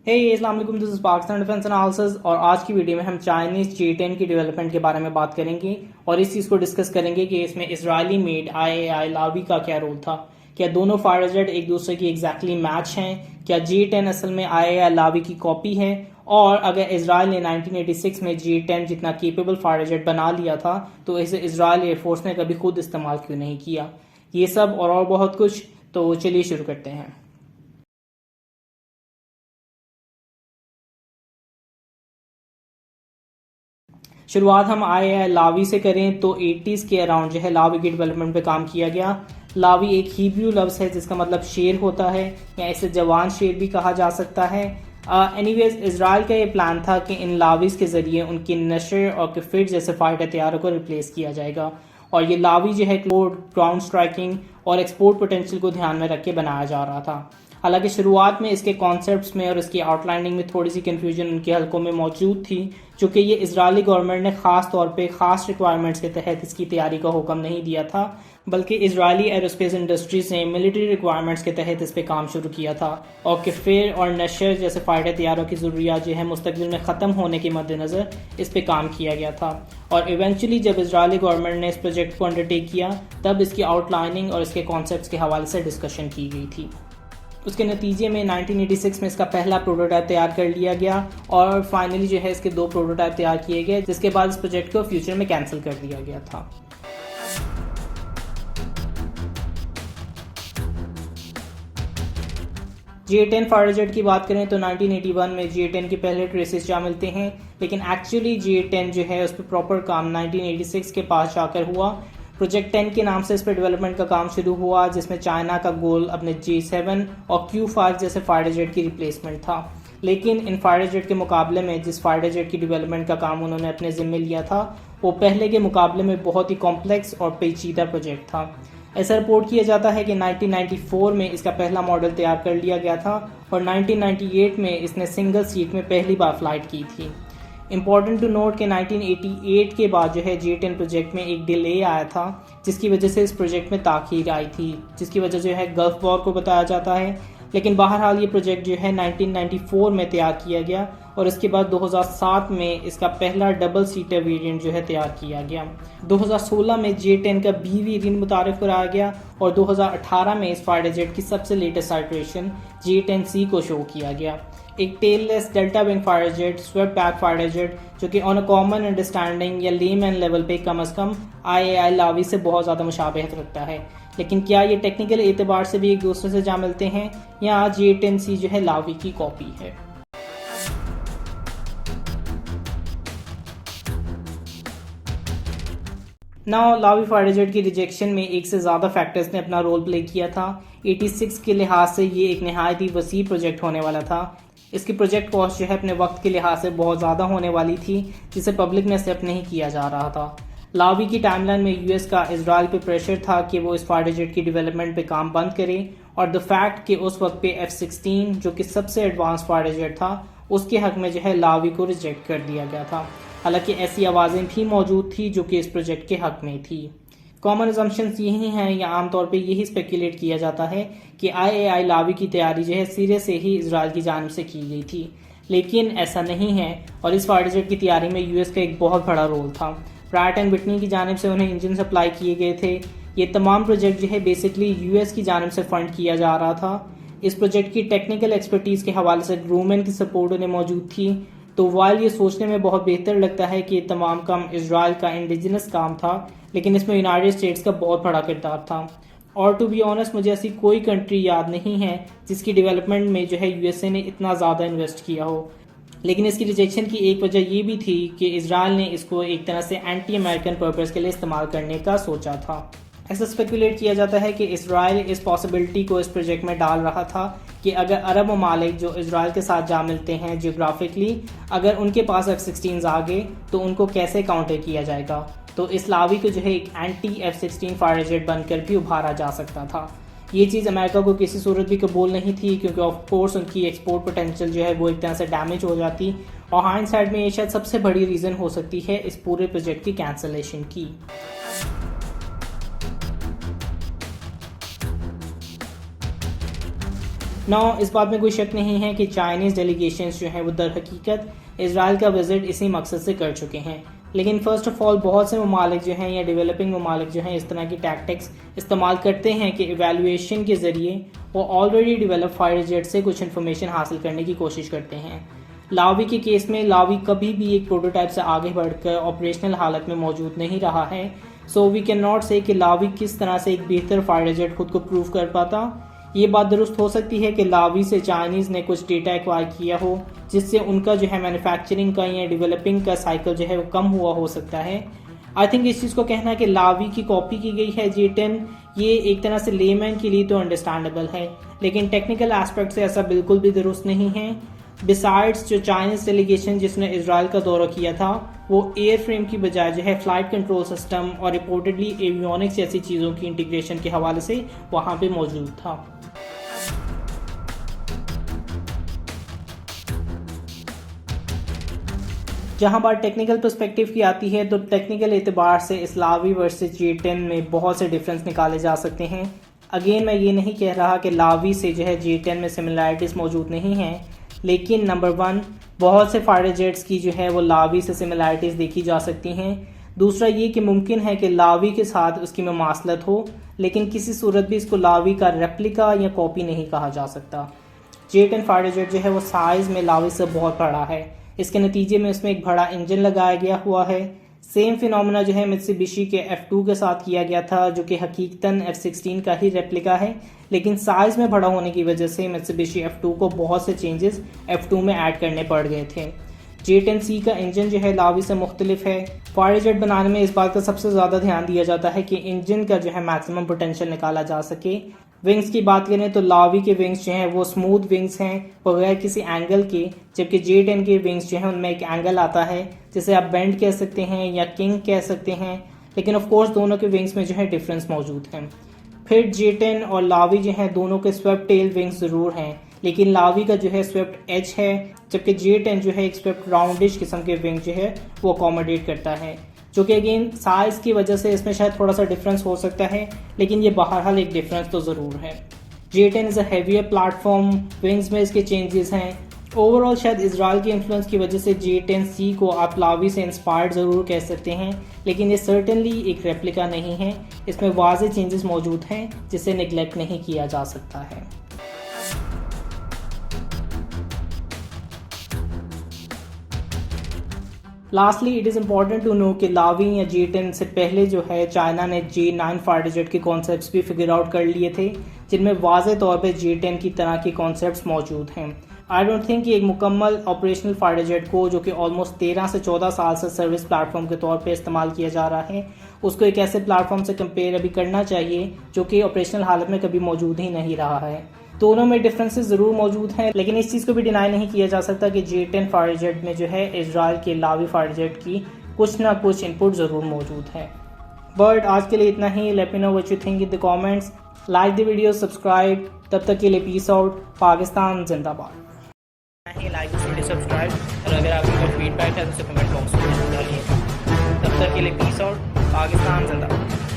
अस्सलाम वालेकुम, this is Pakistan defence analysis. और आज की वीडियो में हम चाइनीज J-10 की डेवलपमेंट के बारे में बात करेंगे और इस चीज़ को डिस्कस करेंगे कि इसमें इजरायली मेड IAI लावी का क्या रोल था। क्या दोनों फाइटर जेट एक दूसरे की एग्जैक्टली मैच हैं? क्या J-10 असल में IAI लावी की कॉपी है? और अगर इसराइल ने 1986 में J-10 जितना केपेबल फाइटर जेट बना लिया था तो इसे इसराइल एयरफोर्स ने कभी खुद इस्तेमाल क्यों नहीं किया? ये सब और बहुत कुछ। तो चलिए शुरू करते हैं। शुरुआत हम IAI लावी से करें तो 80s के अराउंड जो है लावी की डेवलपमेंट पे काम किया गया। लावी एक हिब्रू लफ्ज़ है जिसका मतलब शेर होता है, या इसे जवान शेर भी कहा जा सकता है। एनीवेज इसराइल का ये प्लान था कि इन लावीज़ के ज़रिए उनकी नशर और किफिर जैसे फाइटर तैयारों को रिप्लेस किया जाएगा, और ये लावी जो है ग्राउंड स्ट्राइकिंग और एक्सपोर्ट पोटेंशियल को ध्यान में रख के बनाया जा रहा था। हालांकि शुरुआत में इसके कॉन्सेप्ट्स में और इसकी आउटलाइनिंग में थोड़ी सी कन्फ्यूजन उनके हलकों में मौजूद थी, चूँकि ये इजरायली गवर्नमेंट ने ख़ास तौर पे ख़ास रिक्वायरमेंट्स के तहत इसकी तैयारी का हुक्म नहीं दिया था, बल्कि इजरायली एरोस्पेस इंडस्ट्रीज ने मिलिट्री रिक्वायरमेंट्स के तहत इस पर काम शुरू किया था। और किफिर और नशर जैसे फाइटर तैयारों की ज़रूरियात जो है मुस्तकबिल में ख़त्म होने के मद्देनज़र इस पर काम किया गया था। और इवेंचुअली जब इजरायली गवर्नमेंट ने इस प्रोजेक्ट को अंडरटेक किया तब इसकी आउटलाइनिंग और इसके कॉन्सेप्ट्स के हवाले से डिस्कशन की गई थी। उसके नतीजे में 1986 में इसका पहला प्रोटोटाइप तैयार कर लिया गया और फाइनली जो है इसके 2 प्रोटोटाइप तैयार किए गए, जिसके बाद इस प्रोजेक्ट को फ्यूचर में कैंसिल कर दिया गया था। J-10 फाइटर जेट की बात करें तो 1981 में J-10 के पहले ट्रेसेस जा मिलते हैं, लेकिन एक्चुअली J-10 जो है उस पर प्रॉपर काम 1986 के पास जाकर हुआ। प्रोजेक्ट 10 के नाम से इस पर डेवलपमेंट का काम शुरू हुआ, जिसमें चाइना का गोल अपने J-7 और Q-5 जैसे फाइटर जेट की रिप्लेसमेंट था। लेकिन इन फाइटर जेट के मुकाबले में जिस फाइटर जेट की डेवलपमेंट का काम उन्होंने अपने जिम्मे लिया था वो पहले के मुकाबले में बहुत ही कॉम्प्लेक्स और पेचीदा प्रोजेक्ट था। ऐसा रिपोर्ट किया जाता है कि 1994 में इसका पहला मॉडल तैयार कर लिया गया था और 1998 में इसने सिंगल सीट में पहली बार फ्लाइट की थी। इम्पॉर्टेंट टू नोट कि 1988 के बाद जो है J-10 प्रोजेक्ट में एक डिले आया था, जिसकी वजह से इस प्रोजेक्ट में ताख़ीर आई थी, जिसकी वजह जो है गल्फ वॉर को बताया जाता है। लेकिन बहरहाल ये प्रोजेक्ट जो है 1994 में तैयार किया गया और इसके बाद 2007 में इसका पहला डबल सीटर वेरिएंट जो है तैयार किया गया। 2016 में J-10 का B वेरिएंट मुतारिफ कराया गया और 2018 में इस फाइटर जेट की सबसे लेटेस्ट आइटरेशन J-10C को शो किया गया। एक tailless delta wing fighter jet, swept back fighter jet, जो कि ऑन अ कॉमन अंडरस्टैंडिंग या लेमैन लेवल पे कम अज़ कम IAI लावी से बहुत ज़्यादा मुशाबहत रखता है। लेकिन क्या ये टेक्निकल एतबार से भी एक दूसरे से जा मिलते हैं, या J-10C जो है लावी की कॉपी है? नाउ लावी फाइटर जेट की रिजेक्शन में एक से ज़्यादा फैक्टर्स ने अपना रोल प्ले किया था। 86 के लिहाज से ये एक नहायत ही वसी प्रोजेक्ट होने वाला था। इसकी प्रोजेक्ट कॉस्ट जो है अपने वक्त के लिहाज से बहुत ज़्यादा होने वाली थी, जिसे पब्लिक में एक्सेप्ट नहीं किया जा रहा था। लावी की टाइमलाइन में US का इसराइल पे प्रेशर था कि वो इस फाइटर जेट की डेवलपमेंट पे काम बंद करे, और द फैक्ट कि उस वक्त पे F-16 जो कि सबसे एडवांस फाइटर जेट था उसके हक में जो है लावी को रिजेक्ट कर दिया गया था। हालांकि ऐसी आवाज़ें भी मौजूद थी जो कि इस प्रोजेक्ट के हक में थी। कॉमन अजम्पशंस यही हैं, या आमतौर पे यही स्पेकुलेट किया जाता है कि IAI लावी की तैयारी जो है सिरे से ही इसराइल की जानिब से की गई थी, लेकिन ऐसा नहीं है। और इस फाइटर जेट की तैयारी में US का एक बहुत बड़ा रोल था। प्रैट एंड विटनी की जानिब से उन्हें इंजन सप्लाई किए गए थे। ये तमाम प्रोजेक्ट जो है बेसिकली US की जानिब से फंड किया जा रहा था। इस प्रोजेक्ट की टेक्निकल एक्सपर्टीज़ के हवाले से ग्रूमैन की सपोर्ट उन्हें मौजूद थी। तो वाइल ये सोचने में बहुत बेहतर लगता है कि ये तमाम काम इसराइल का इंडिजिनस काम था, लेकिन इसमें यूनाइटेड स्टेट्स का बहुत बड़ा किरदार था। और टू बी ऑनेस्ट मुझे ऐसी कोई कंट्री याद नहीं है जिसकी डेवलपमेंट में जो है USA ने इतना ज़्यादा इन्वेस्ट किया हो। लेकिन इसकी रिजेक्शन की एक वजह ये भी थी कि इसराइल ने इसको एक तरह से एंटी अमेरिकन पर्पस के लिए इस्तेमाल करने का सोचा था। ऐसा स्पेकुलेट किया जाता है कि इसराइल इस पॉसिबिलिटी को इस प्रोजेक्ट में डाल रहा था कि अगर अरब ममालिक जो इसराइल के साथ जा मिलते हैं जियोग्राफिकली, अगर उनके पास F-16 आ गए तो उनको कैसे काउंटर किया जाएगा। तो इस लावी को जो है एक एंटी F-16 फाइटर जेट बनकर भी उभारा जा सकता था। ये चीज़ अमेरिका को किसी सूरत भी कबूल नहीं थी, क्योंकि ऑफ कोर्स उनकी एक्सपोर्ट पोटेंशियल जो है वो एक तरह से डैमेज हो जाती, और हाइंडसाइड में ये शायद सबसे बड़ी रीज़न हो सकती है इस पूरे प्रोजेक्ट की कैंसलेशन की। नाउ इस बात में कोई शक नहीं है कि चाइनीज़ डेलीगेशंस जो हैं वो दर हकीकत इसराइल का विजिट इसी मकसद से कर चुके हैं। लेकिन फ़र्स्ट ऑफ़ ऑल बहुत से ममालिक जो हैं या डेवलपिंग ममालिक जो हैं इस तरह की टैक्टिक्स इस्तेमाल करते हैं कि एवेलुएशन के ज़रिए वो ऑलरेडी डेवलप फाइटर जेट से कुछ इन्फॉर्मेशन हासिल करने की कोशिश करते हैं। लावी के केस में लावी कभी भी एक प्रोटोटाइप से आगे बढ़कर ऑपरेशनल हालत में मौजूद नहीं रहा है। सो वी कैन नॉट से कि लावी किस तरह से एक बेहतर फाइटर जेट खुद को प्रूव कर पाता। ये बात दुरुस्त हो सकती है कि लावी से चाइनीज़ ने कुछ डेटा एक्वायर किया हो जिससे उनका जो है मैन्युफैक्चरिंग का या डेवलपिंग का साइकिल जो है वो कम हुआ हो सकता है। आई थिंक इस चीज़ को कहना कि लावी की कॉपी की गई है J10 ये एक तरह से लेमैन के लिए तो अंडरस्टैंडेबल है, लेकिन टेक्निकल एस्पेक्ट से ऐसा बिल्कुल भी दुरुस्त नहीं है। बिसाइड्स जो चाइनीज़ डेलीगेशन जिसने इसराइल का दौरा किया था वो एयर फ्रेम की बजाय जो है फ्लाइट कंट्रोल सिस्टम और रिपोर्टेडली एवियोनिक्स जैसी चीज़ों की इंटीग्रेशन के हवाले से वहाँ पे मौजूद था। जहाँ बात टेक्निकल पर्सपेक्टिव की आती है तो टेक्निकल एतबार से इस लावी वर्सेस J10 में बहुत से डिफरेंस निकाले जा सकते हैं। अगेन मैं ये नहीं कह रहा कि लावी से जो है J10 में सिमिलैरिटीज़ मौजूद नहीं हैं, लेकिन नंबर 1 बहुत से फाइटर जेट्स की जो है वो लावी से सिमिलैरिटीज़ देखी जा सकती हैं। दूसरा ये कि मुमकिन है कि लावी के साथ उसकी ममासलत हो, लेकिन किसी सूरत भी इसको लावी का रेप्लिका या कॉपी नहीं कहा जा सकता। J10 फाइटर जेट जो है वो साइज़ में लावी से बहुत बड़ा है। इसके नतीजे में इसमें एक बड़ा इंजन लगाया गया हुआ है। सेम फिनोमेना जो है मित्सुबिशी के F2 के साथ किया गया था जो कि हकीकतन F16 का ही रेप्लिका है, लेकिन साइज़ में बड़ा होने की वजह से मित्सुबिशी F2 को बहुत से चेंजेस F2 में ऐड करने पड़ गए थे। J10C का इंजन जो है लावी से मुख्तलिफ है। फाइटर जेट बनाने में इस बात का सबसे ज़्यादा ध्यान दिया जाता है कि इंजन का जो है मैक्सिमम पोटेंशियल निकाला जा सके। विंग्स की बात करें तो लावी के विंग्स जो हैं वो स्मूथ विंग्स हैं बगैर किसी एंगल के, जबकि J10 के विंग्स जो हैं उनमें एक एंगल आता है जिसे आप बेंड कह सकते हैं या किंग कह सकते हैं, लेकिन ऑफ कोर्स दोनों के विंग्स में जो है डिफरेंस मौजूद है। फिर J10 और लावी जो हैं दोनों के स्वेप्ट टेल विंग्स ज़रूर हैं, लेकिन लावी का जो है स्वेप्ट एज है, जबकि J10 जो है एक स्वेप्ट राउंडिश किस्म के विंग जो है वो अकोमोडेट करता है, जो कि अगेन साइज़ की वजह से इसमें शायद थोड़ा सा डिफरेंस हो सकता है, लेकिन ये बहरहाल एक डिफरेंस तो ज़रूर है। J10 is a heavier platform, wings में इसके चेंजेस हैं। ओवरऑल शायद इसराइल के इन्फ्लुएंस की वजह से J10C को आप लावी से इंस्पायर्ड ज़रूर कह सकते हैं, लेकिन ये सर्टेनली एक रेप्लिका नहीं है। इसमें वाज़ेह चेंजेस मौजूद हैं जिसे निगलेक्ट नहीं किया जा सकता है। Lastly it is important to know कि लावी या J10 से पहले जो है चाइना ने J9 फाइटर जेट के कॉन्सेप्ट्स भी फिगर आउट कर लिए थे, जिनमें वाज़ेह तौर पे J10 की तरह के कॉन्सेप्ट्स मौजूद हैं। आई डोंट थिंक कि एक मुकम्मल ऑपरेशनल फाइटर जेट को जो कि ऑलमोस्ट 13 से 14 साल से सर्विस प्लेटफॉर्म के तौर पे इस्तेमाल किया जा रहा है, उसको एक ऐसे प्लेटफॉर्म से कंपेयर अभी करना चाहिए जो कि ऑपरेशनल हालत में कभी मौजूद ही नहीं रहा है। दोनों में डिफरेंसेस ज़रूर मौजूद हैं, लेकिन इस चीज़ को भी डिनाई नहीं किया जा सकता कि J10 फाइटर जेट में जो है इसराइल के लावी फाइटर जेट की कुछ ना कुछ इनपुट ज़रूर मौजूद है। बट आज के लिए इतना ही। Let me know what you think in the comments, like the video, subscribe. तब तक के लिए पीस आउट, पाकिस्तान जिंदाबाद। लाइक दिस वीडियो, सब्सक्राइब, और अगर आपको कोई फीडबैक है तो कमेंट बॉक्स में डालिए। तब तक के लिए पीस आउट, पाकिस्तान जिंदाबाद।